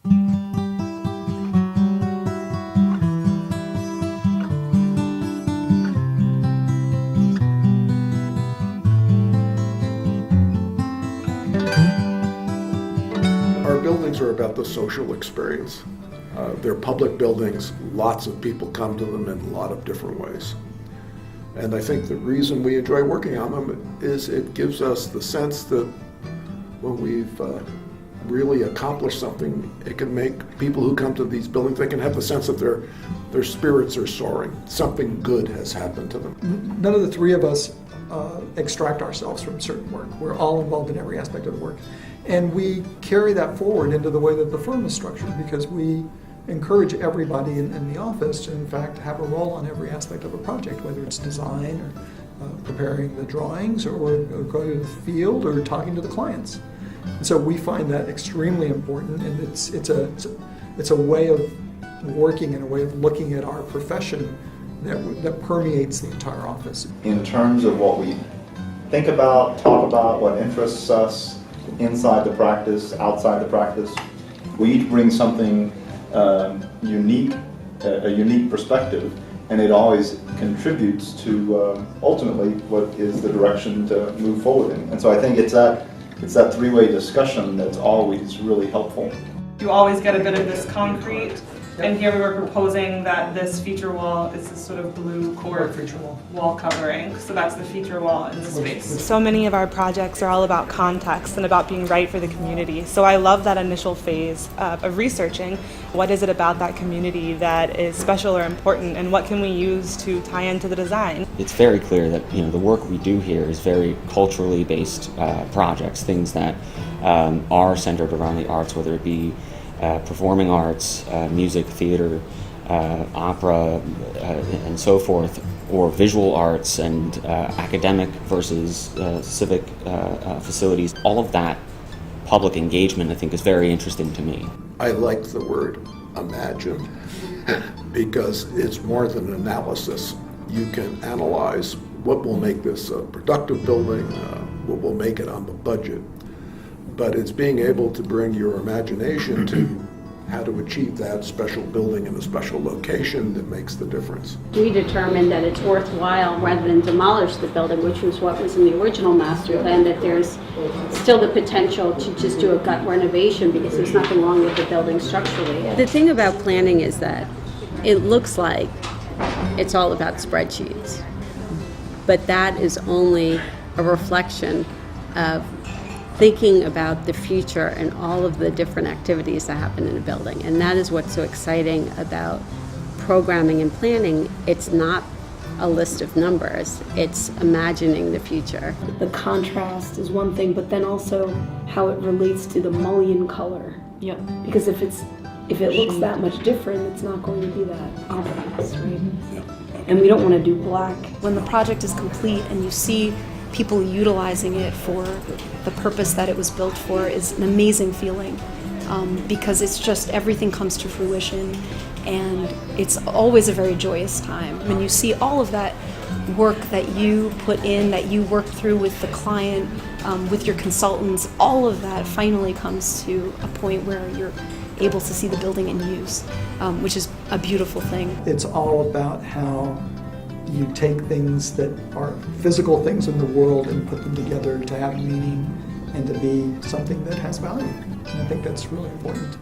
Our buildings are about the social experience. They're public buildings. Lots of people come to them in a lot of different ways. And I think the reason we enjoy working on them is it gives us the sense that when we've really accomplished something, it can make people who come to these buildings, they can have the sense that their spirits are soaring. Something good has happened to them. None of the three of us extract ourselves from certain work. We're all involved in every aspect of the work. And we carry that forward into the way that the firm is structured, because we encourage everybody in the office to, in fact, have a role on every aspect of a project, whether it's design or preparing the drawings or going to the field or talking to the clients. And so we find that extremely important, and it's a way of working and a way of looking at our profession that permeates the entire office. In terms of what we think about, talk about, what interests us inside the practice, outside the practice, we each bring something unique, a unique perspective, and it always contributes to ultimately what is the direction to move forward in. And so I think it's that three-way discussion that's always really helpful. You always get a bit of this concrete, and here we were proposing that this feature wall is this sort of blue cork wall covering, so that's the feature wall in the space. So many of our projects are all about context and about being right for the community, so I love that initial phase of researching what is it about that community that is special or important, and what can we use to tie into the design. It's very clear that the work we do here is very culturally based projects, things that are centered around the arts, whether it be performing arts, music, theater, opera, and so forth, or visual arts and academic versus civic facilities. All of that public engagement, I think, is very interesting to me. I like the word imagine because it's more than an analysis. You can analyze what will make this a productive building, what will make it on the budget. But it's being able to bring your imagination to how to achieve that special building in a special location that makes the difference. We determined that it's worthwhile, rather than demolish the building, which was what was in the original master plan, that there's still the potential to just do a gut renovation because there's nothing wrong with the building structurally. The thing about planning is that it looks like it's all about spreadsheets, but that is only a reflection of thinking about the future and all of the different activities that happen in a building. And that is what's so exciting about programming and planning. It's not a list of numbers, it's imagining the future. The contrast is one thing, but then also how it relates to the mullion color. Yep. Because if it looks that much different, it's not going to be that obvious, right? And we don't want to do black. When the project is complete and you see people utilizing it for the purpose that it was built for, is an amazing feeling, because it's just everything comes to fruition, and it's always a very joyous time. When you see all of that work that you put in, that you work through with the client, with your consultants, all of that finally comes to a point where you're able to see the building in use, which is a beautiful thing. It's all about how you take things that are physical things in the world and put them together to have meaning and to be something that has value. And I think that's really important.